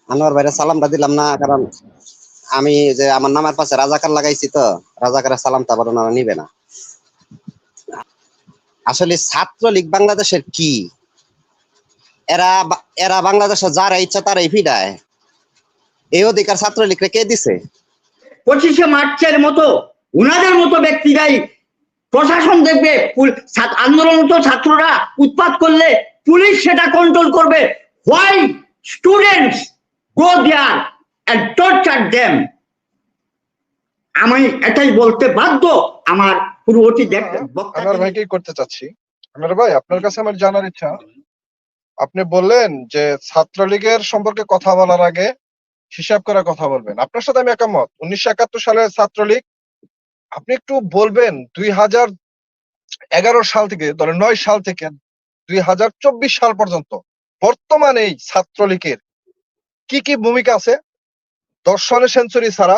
আনোয়ার ভাইরে সালামটা দিলাম না, কারণ আমি যে আমার নামের পাশে রাজাকার লাগাইছি, তো রাজাকারের সালামটা আবার ওনারা নিবে না। আসলে ছাত্রলীগ বাংলাদেশের কি? এরা এরা বাংলাদেশে যারা ইচ্ছা তারাই ফিডায়। এই অধিকার ছাত্রলীগকে কে দিছে? 25শে মার্চের মতো উনাদের মতো ব্যক্তিরাই প্রশাসন দেখবে, আন্দোলনরত ছাত্ররা উৎপাত করলে পুলিশ সেটা কন্ট্রোল করবে। Why students go there and torture them? আমি এটাই বলতে বাধ্য। আমার পূর্ববর্তী আনোয়ার ভাই কি করতে চাচ্ছি, আনোয়ার ভাই আপনার কাছে আমার জানার ইচ্ছা, আপনি বললেন যে ছাত্রলীগের সম্পর্কে কথা বলার আগে হিসাব করে কথা বলবেন। আপনার সাথে আমি একমত। 1971 সালের ছাত্রলীগ, আপনি একটু বলবেন 2011 সাল থেকে ধরেন 9 সাল থেকে 2024 সাল পর্যন্ত বর্তমানে এই ছাত্রলীগের কি কি ভূমিকা আছে? দর্শনের সেঞ্চুরি ছাড়া,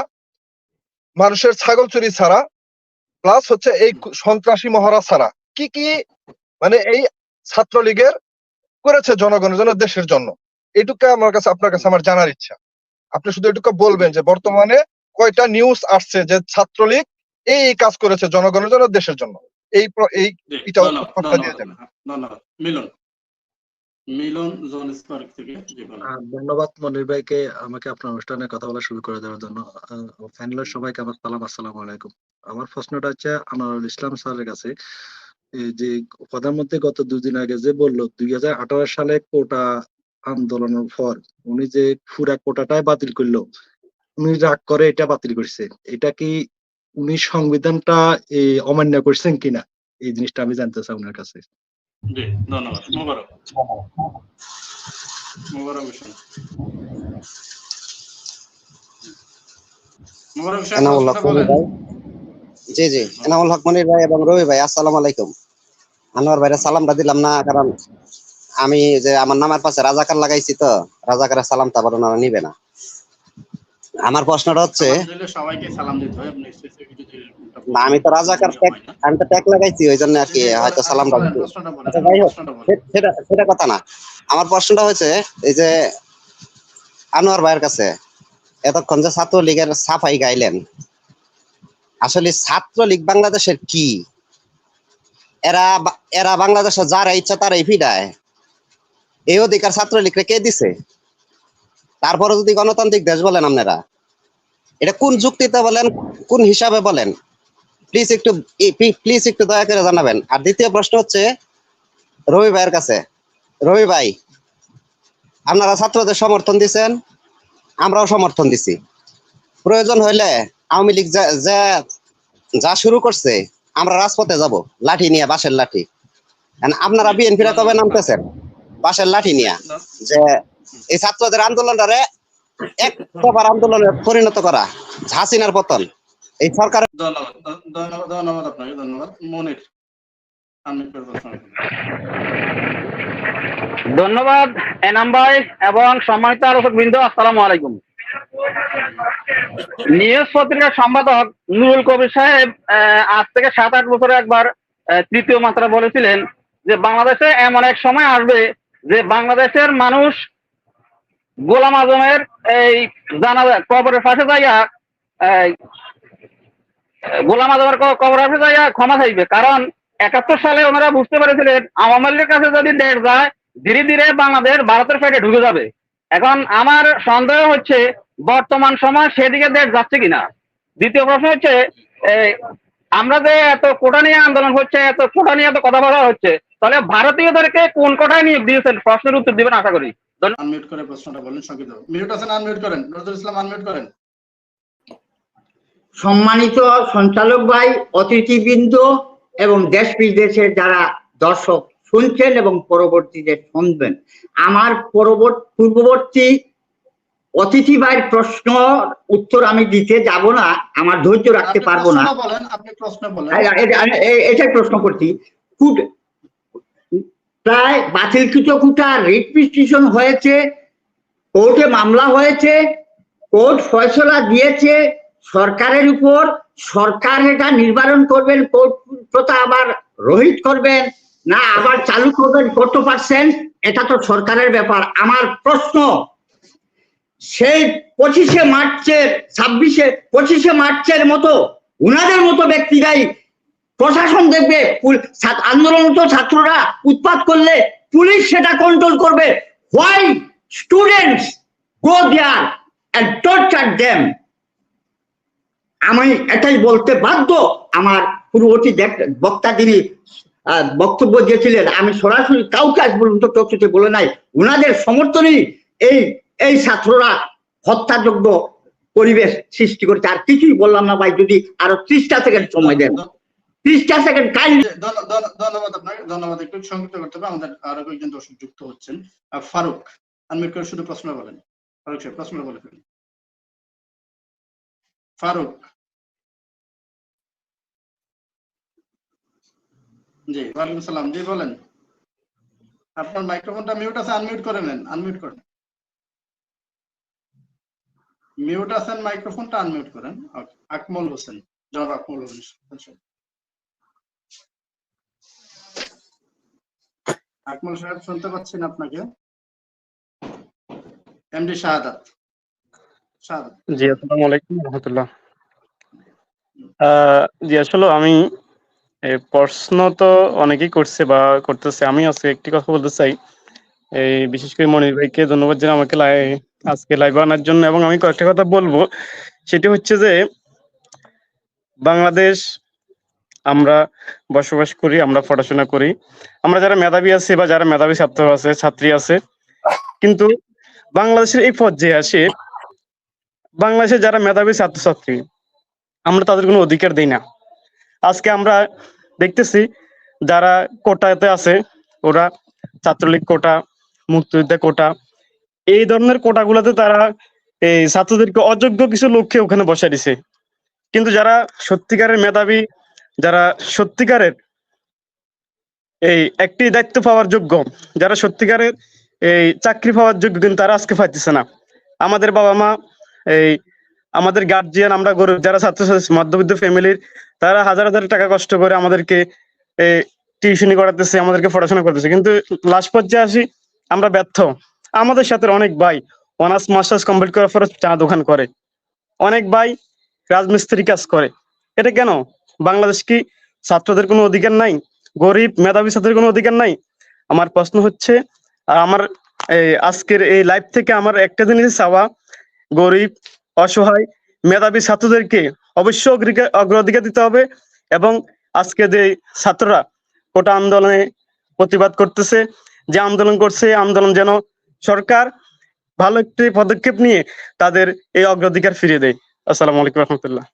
মানুষের ছাগল চুরি ছাড়া, প্লাস হচ্ছে এই সন্ত্রাসী মহড়া ছাড়া কি কি মানে এই ছাত্রলীগের করেছে জনগণের জন্য, দেশের জন্য। এটুকু আমার কাছে, আপনার কাছে আমার জানার ইচ্ছা। আপনি শুধু এটুকু বলবেন যে বর্তমানে কয়টা নিউজ আসছে যে ছাত্রলীগ এই কাজ করেছে জনগণের জন্য, দেশের জন্য। এই এটা উত্তরটা দিয়ে দেন। ধন্যবাদ মনির ভাইকে আমাকে আপনার অনুষ্ঠানে কথা বলা শুরু করে দেওয়ার জন্য। প্যানেলের সবাইকে আমার সালাম, আসসালামু আলাইকুম। আমার প্রশ্নটা হচ্ছে আনোয়ারুল ইসলাম স্যারের কাছে। এই যে প্রধানমন্ত্রী গত দুদিন আগে যে বললো 2018 সালে কোটা আন্দোলনের পর উনি যে পুরা কোটাটাই বাতিল করলো, উনি রাগ করে এটা বাতিল করছে, এটা কি উনি সংবিধানটা অমান্য করছেন কিনা, এই জিনিসটা আমি জানতে চাই ওনার কাছে। জি ধন্যবাদ। মোবারক হোসেন। এনামুল হক মনির ভাই, জি জি, এনামুল হক মনির ভাই এবং রবি ভাই, আসসালামু আলাইকুম। আনোয়ার ভাইরে সালামটা দিলাম না, কারণ আমি যে আমার নামের পাশে রাজাকার লাগাইছি, তো রাজাকারের সালামটা আবার ওনারা নিবে না। আমার প্রশ্নটা হচ্ছে, সবাইকে সালাম দিতে হয়, না আমি তো রাজাকার আমি তো ট্যাগ লাগাইছি, ওই জন্য আর কি হয়তো সালামটা। আচ্ছা যাই হোক, সেটা কথা না। আমার প্রশ্নটা হচ্ছে এই যে আনোয়ার ভাইয়ের কাছে, এতক্ষণ যে ছাত্রলীগের সাফাই গাইলেন, আসলে ছাত্রলীগ বাংলাদেশের কি? এরা বাংলাদেশে যারা ইচ্ছা তারাই ফিডায়। এই অধিকার ছাত্রলীগকে কে দিছে? তারপরে যদি গণতান্ত্রিক দেশ বলেন আপনারা, এটা কোন যুক্তিতে বলেন, কোন হিসাবে বলেন? প্লিজ একটু দয়া করে জানাবেন। আর দ্বিতীয় প্রশ্ন হচ্ছে রবি ভাইয়ের কাছে। রবি ভাই, আপনারা ছাত্রদের সমর্থন দিচ্ছেন, আমরাও সমর্থন দিছি। প্রয়োজন হইলে আওয়ামী লীগ যা শুরু করছে, আমরা রাজপথে যাব লাঠি নিয়ে, বাঁশের লাঠি। আপনারা বিএনপিরা কবে নামতেছেন বাঁশের লাঠি নিয়ে, যে এই ছাত্রদের আন্দোলনটারে এক প্রকার আন্দোলনে পরিণত করা, হাসিনার পতন, এই সরকারের। ধন্যবাদ আপনাকে। ধন্যবাদ মনির। ধন্যবাদ এনাম ভাই এবং সম্মানিত আলোচক বৃন্দ, আসসালামু আলাইকুম। নিউজ পত্রিকার সম্পাদক নুরুল কবির সাহেব আজ থেকে 7-8 বছরে একবার তৃতীয় মাত্রা বলেছিলেন যে বাংলাদেশে এমন এক সময় আসবে যে বাংলাদেশের মানুষ গোলাম আজমের এই জানাজা কবরের পাশে যাইয়া গোলাম আজমের কবরের পাশে যাইয়া ক্ষমা চাইবে। কারণ 71 সালে ওনারা বুঝতে পেরেছিলেন আওয়ামী লীগের কাছে যদি দেশ যায়, ধীরে ধীরে বাংলাদেশ ভারতের পেটে ঢুকে যাবে। এখন আমার সন্দেহ হচ্ছে বর্তমান সময় সেদিকে দেশ যাচ্ছে কিনা। দ্বিতীয় প্রশ্ন হচ্ছে, আমরা যে এত কোটা নিয়ে আন্দোলন হচ্ছে, এত কোটা নিয়ে এত কথা বলা হচ্ছে, তাহলে ভারতীয়দেরকে কোন কোটায় নিয়োগ দিয়েছেন? প্রশ্নের উত্তর দিবেন আশা করি। আনমিউট করে প্রশ্নটা বলেন সংক্ষিপ্ত। মিউট আছেন, আনমিউট করেন। নজরুল ইসলাম আনমিউট করেন। সম্মানিত সঞ্চালক ভাই, অতিথিবৃন্দ এবং দেশ বিদেশের যারা দর্শক শুনছেন এবং পরবর্তীতে শুনবেন, আমার পূর্ববর্তী অতিথি ভাইয়ের প্রশ্ন উত্তর আমি দিতে যাব না, আমার ধৈর্য রাখতে পারবো না। এটাই প্রশ্ন করছি। প্রায় বাতিলকৃত কোটা রিট পিটিশন হয়েছে, কোর্টে মামলা হয়েছে, কোর্ট ফয়সলা দিয়েছে সরকারের উপর। সরকার এটা নির্ধারণ করবেন কোর্ট প্রথা আবার রহিত করবেন না আবার চালু করবেন কত %, এটা তো সরকারের ব্যাপার। আমার প্রশ্ন, সেই 25শে মার্চের মতো উনাদের মতো ব্যক্তিরাই প্রশাসন দেখবে, আন্দোলনরত ছাত্ররা উৎপাত করলে পুলিশ সেটা কন্ট্রোল করবে। Why students go there and torture them? আমি এটাই বলতে বাধ্য। আমার পূর্ববর্তী বক্তা যিনি বক্তব্য দিয়েছিলেন, আমি সরাসরি কাউকে আজ পর্যন্ত চোখে বলে নাই, উনাদের সমর্থনই এই ছাত্ররা হত্যাযোগ্য পরিবেশ সৃষ্টি করেছে। আর কিছুই বললাম না ভাই, যদি আরো 30টা সেকেন্ড সময় দেন, 30টা সেকেন্ড কাইন্ডলি। ধন্যবাদ আপনাকে, ধন্যবাদ। একটু সংক্ষিপ্ত করতে হবে, আমাদের আরো কয়েকজন দর্শক যুক্ত হচ্ছেন। ফারুক আনমিউট করে শুধু প্রশ্ন বলেন। ফারুক সাহেব প্রশ্ন বলে ফেলুন। ফারুক জি, ওয়ালাইকুম সালাম। জি বলেন, আপনার মাইক্রোফোনটা মিউট আছে, আনমিউট করে নেন, আনমিউট করেন। মিউট আছেন, মাইক্রোফোনটা আনমিউট করেন। আকমল হোসেন, জনাব আকমল হোসেন। আকমল সাহেব শুনতে পাচ্ছেন আপনাকে? এমডি শাহাদাত। জি, আসসালামু আলাইকুম রহমতুল্লাহ। জি, আসলে আমি প্রশ্ন তো অনেকেই করছে বা করতেছে, আমি আজকে একটি কথা বলতে চাই। এই বিশেষ করে মনির ভাইকে ধন্যবাদ জানাই আমাকে আজকে লাইভে আনার জন্য, এবং আমি কয়েকটা কথা বলবো। সেটি হচ্ছে যে বাংলাদেশ আমরা বসবাস করি, আমরা পড়াশোনা করি, আমরা যারা মেধাবী আছে বা যারা মেধাবী ছাত্র আছে, ছাত্রী আছে, কিন্তু বাংলাদেশের এই পর্যায়ে আসে বাংলাদেশের যারা মেধাবী ছাত্রছাত্রী, আমরা তাদের কোনো অধিকার দেই না। আজকে আমরা দেখতেছি যারা কোটাতে আছে, ওরা ছাত্রলীগ কোটা, মুক্তিযোদ্ধা কোটা, এই ধরনের কোটাগুলোতে তারা এই ছাত্রদেরকে অযোগ্য কিছু লোককে ওখানে বসায় দিছে। কিন্তু যারা সত্যিকারের মেধাবী, যারা সত্যিকারের এই একটি দায়িত্ব পাওয়ার যোগ্য, যারা সত্যিকারের এই চাকরি পাওয়ার যোগ্য, কিন্তু তারা আজকে পাইতেছে না। আমাদের বাবা মা, এই আমাদের গার্জিয়ান, আমরা গরিব যারা ছাত্রছাত্রী মধ্যবিত্ত ফ্যামিলির, তারা হাজার হাজার টাকা কষ্ট করে আমাদেরকে টিউশনি করাতেছে, আমাদেরকে পড়াশোনা করতেছে, কিন্তু লাস্ট পর্যায়ে আসি আমরা ব্যর্থ। আমাদের সাথে অনেক ভাই অনার্স মাস্টার্স কমপ্লিট করার পরে চা দোকান করে, অনেক ভাই রাজমিস্ত্রি কাজ করে। এটা কেন? বাংলাদেশ কি ছাত্রদের কোনো অধিকার নাই? গরিব মেধাবী ছাত্রের কোনো অধিকার নাই? আমার প্রশ্ন হচ্ছে, আর আমার আজকের এই লাইভ থেকে আমার একটা জিনিস চাওয়া, গরিব, অসহায়, মেধাবী ছাত্রদেরকে অবশ্যই অগ্রাধিকার দিতে হবে। এবং আজকে যে ছাত্ররা কোটা আন্দোলনে প্রতিবাদ করতেছে, যে আন্দোলন করছে, আন্দোলন যেন সরকার ভালো একটি পদক্ষেপ নিয়ে তাদের এই অগ্রাধিকার ফিরিয়ে দেয়। আসসালামু আলাইকুম রহমতুল্লাহ।